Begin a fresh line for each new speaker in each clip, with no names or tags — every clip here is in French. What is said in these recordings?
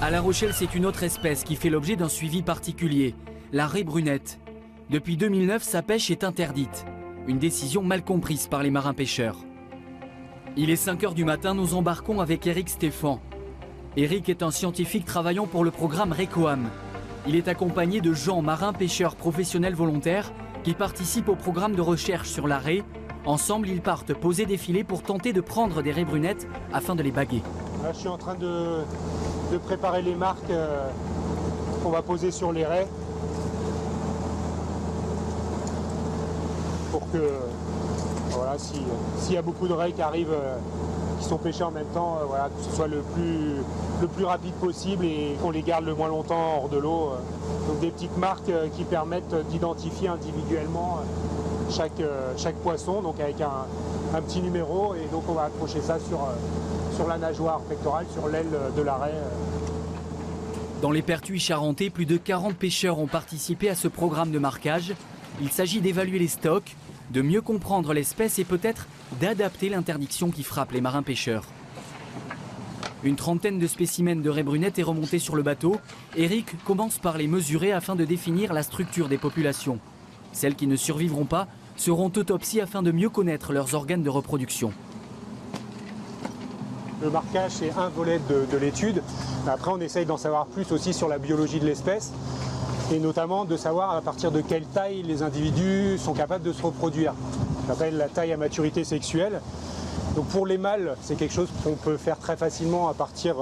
À La Rochelle, c'est une autre espèce qui fait l'objet d'un suivi particulier, la raie brunette. Depuis 2009, sa pêche est interdite. Une décision mal comprise par les marins pêcheurs. Il est 5 h du matin, nous embarquons avec Eric Stéphan. Eric est un scientifique travaillant pour le programme RECOAM. Il est accompagné de Jean, marin pêcheur professionnel volontaire, qui participe au programme de recherche sur la raie. Ensemble, ils partent poser des filets pour tenter de prendre des raies brunettes afin de les baguer.
Là, je suis en train de préparer les marques qu'on va poser sur les raies pour que, voilà, s'il y a beaucoup de raies qui arrivent, qui sont pêchées en même temps, voilà, que ce soit le plus rapide possible et qu'on les garde le moins longtemps hors de l'eau. Donc des petites marques qui permettent d'identifier individuellement chaque poisson, donc avec un petit numéro, et donc on va accrocher ça sur la nageoire pectorale, sur l'aile de la raie.
Dans les Pertuis charentais, plus de 40 pêcheurs ont participé à ce programme de marquage. Il s'agit d'évaluer les stocks, de mieux comprendre l'espèce et peut-être d'adapter l'interdiction qui frappe les marins pêcheurs. Une trentaine de spécimens de raies brunettes est remontée sur le bateau. Eric commence par les mesurer afin de définir la structure des populations. Celles qui ne survivront pas seront autopsiées afin de mieux connaître leurs organes de reproduction.
Le marquage, c'est un volet de l'étude. Après, on essaye d'en savoir plus aussi sur la biologie de l'espèce, et notamment de savoir à partir de quelle taille les individus sont capables de se reproduire. Ça s'appelle la taille à maturité sexuelle. Donc pour les mâles, c'est quelque chose qu'on peut faire très facilement à partir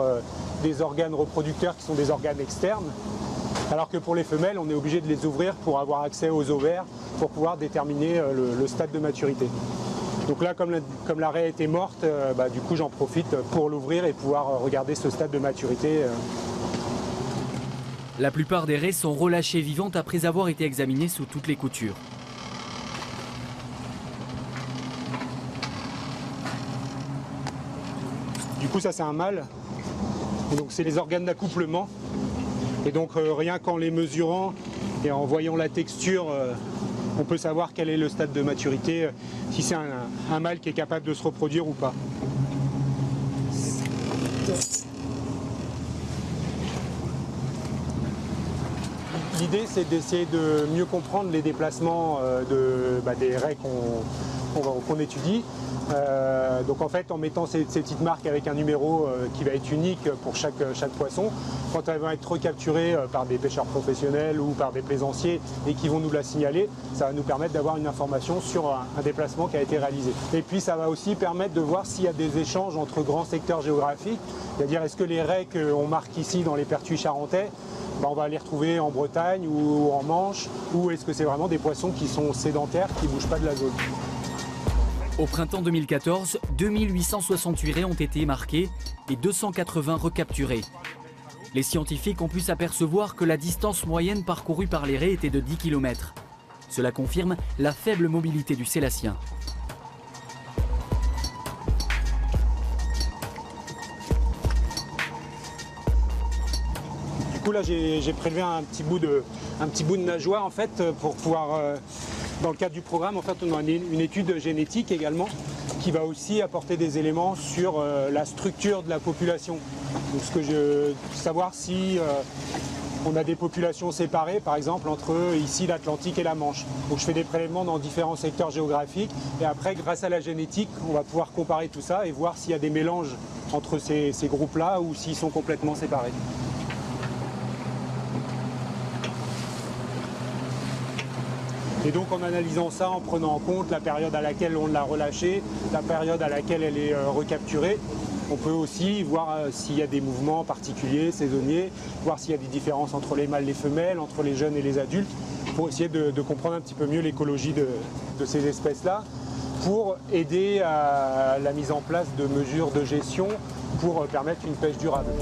des organes reproducteurs qui sont des organes externes. Alors que pour les femelles, on est obligé de les ouvrir pour avoir accès aux ovaires, pour pouvoir déterminer le stade de maturité. Donc là, comme la raie était morte, du coup j'en profite pour l'ouvrir et pouvoir regarder ce stade de maturité.
La plupart des raies sont relâchées vivantes après avoir été examinées sous toutes les coutures.
Du coup ça c'est un mâle, et donc c'est les organes d'accouplement. Et donc rien qu'en les mesurant et en voyant la texture, on peut savoir quel est le stade de maturité, si c'est un mâle qui est capable de se reproduire ou pas. L'idée, c'est d'essayer de mieux comprendre les déplacements des raies qu'on étudie. Donc en fait, en mettant ces petites marques avec un numéro qui va être unique pour chaque poisson, quand elles vont être recapturées par des pêcheurs professionnels ou par des plaisanciers et qui vont nous la signaler, ça va nous permettre d'avoir une information sur un déplacement qui a été réalisé. Et puis ça va aussi permettre de voir s'il y a des échanges entre grands secteurs géographiques, c'est-à-dire est-ce que les raies qu'on marque ici dans les Pertuis charentais, on va les retrouver en Bretagne ou en Manche, ou est-ce que c'est vraiment des poissons qui sont sédentaires, qui ne bougent pas de la zone.
Au printemps 2014, 2868 raies ont été marquées et 280 recapturées. Les scientifiques ont pu s'apercevoir que la distance moyenne parcourue par les raies était de 10 km. Cela confirme la faible mobilité du sélassien.
Du coup là j'ai prélevé un petit bout de nageoire en fait pour pouvoir, dans le cadre du programme, en fait on a une étude génétique également qui va aussi apporter des éléments sur la structure de la population. Donc savoir si on a des populations séparées par exemple entre ici l'Atlantique et la Manche. Donc je fais des prélèvements dans différents secteurs géographiques et après grâce à la génétique on va pouvoir comparer tout ça et voir s'il y a des mélanges entre ces groupes-là ou s'ils sont complètement séparés. Et donc en analysant ça, en prenant en compte la période à laquelle on l'a relâchée, la période à laquelle elle est recapturée, on peut aussi voir s'il y a des mouvements particuliers, saisonniers, voir s'il y a des différences entre les mâles et les femelles, entre les jeunes et les adultes, pour essayer de comprendre un petit peu mieux l'écologie de ces espèces-là, pour aider à la mise en place de mesures de gestion pour permettre une pêche durable.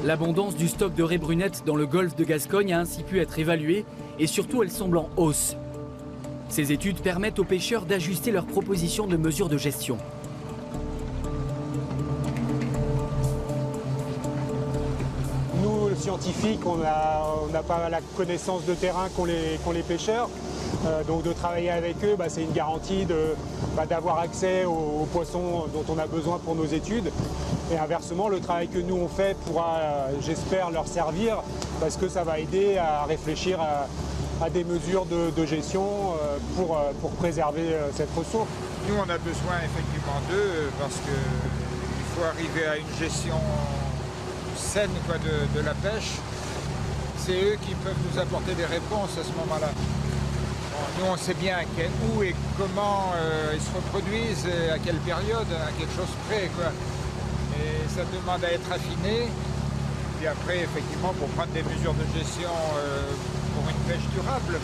L'abondance du stock de raies brunettes dans le golfe de Gascogne a ainsi pu être évaluée et surtout elles semblent en hausse. Ces études permettent aux pêcheurs d'ajuster leurs propositions de mesures de gestion. Nous,
scientifiques, on n'a pas la connaissance de terrain qu'ont les pêcheurs. Donc de travailler avec eux, c'est une garantie d'avoir accès aux poissons dont on a besoin pour nos études. Et inversement, le travail que nous on fait pourra, j'espère, leur servir parce que ça va aider à réfléchir à des mesures de gestion pour préserver cette ressource.
Nous, on a besoin effectivement d'eux parce qu'il faut arriver à une gestion saine de la pêche. C'est eux qui peuvent nous apporter des réponses à ce moment-là. Bon, nous, on sait bien où et comment ils se reproduisent, à quelle période, à quelque chose près, quoi. Et ça demande à être affiné. Puis après, effectivement, pour prendre des mesures de gestion pour une pêche durable.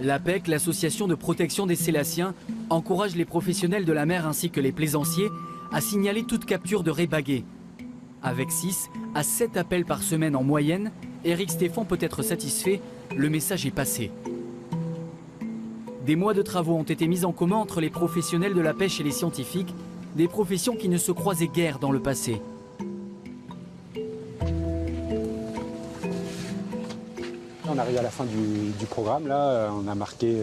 L'APEC, l'association de protection des Sélaciens, encourage les professionnels de la mer ainsi que les plaisanciers à signaler toute capture de raies baguées. Avec 6 à 7 appels par semaine en moyenne, Éric Stéphan peut être satisfait, le message est passé. Des mois de travaux ont été mis en commun entre les professionnels de la pêche et les scientifiques, des professions qui ne se croisaient guère dans le passé.
On arrive à la fin du programme, là, on a marqué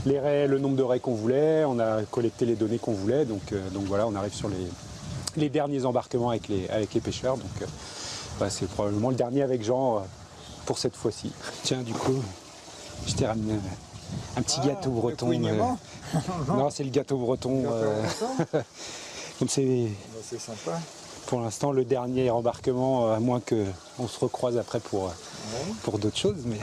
les raies, le nombre de raies qu'on voulait, on a collecté les données qu'on voulait, donc voilà, on arrive sur les derniers embarquements avec les pêcheurs, donc c'est probablement le dernier avec Jean pour cette fois-ci. Tiens, du coup, je t'ai ramené un petit gâteau breton. Non, c'est le gâteau breton. Comme c'est
sympa.
Pour l'instant le dernier embarquement, à moins qu'on se recroise après pour d'autres choses, mais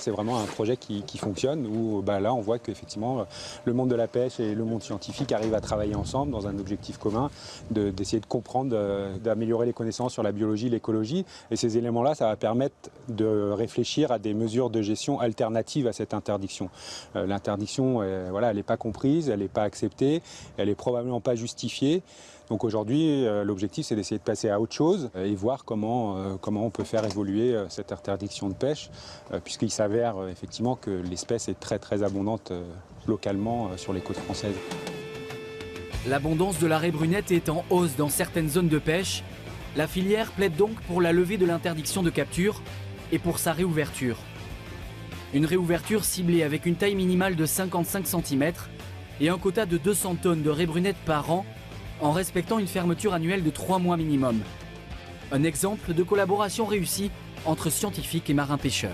c'est vraiment un projet qui fonctionne où là on voit qu'effectivement le monde de la pêche et le monde scientifique arrivent à travailler ensemble dans un objectif commun d'essayer de comprendre, d'améliorer les connaissances sur la biologie, l'écologie, et ces éléments-là, ça va permettre de réfléchir à des mesures de gestion alternatives à cette interdiction. L'interdiction, elle n'est pas comprise, elle n'est pas acceptée, elle n'est probablement pas justifiée. Donc aujourd'hui, l'objectif, c'est d'essayer de passer à autre chose et voir comment on peut faire évoluer cette interdiction de pêche, puisqu'il s'avère effectivement que l'espèce est très très abondante localement sur les côtes françaises.
L'abondance de la raie brunette est en hausse dans certaines zones de pêche. La filière plaide donc pour la levée de l'interdiction de capture et pour sa réouverture. Une réouverture ciblée avec une taille minimale de 55 cm et un quota de 200 tonnes de raie brunette par an, en respectant une fermeture annuelle de 3 mois minimum. Un exemple de collaboration réussie entre scientifiques et marins pêcheurs.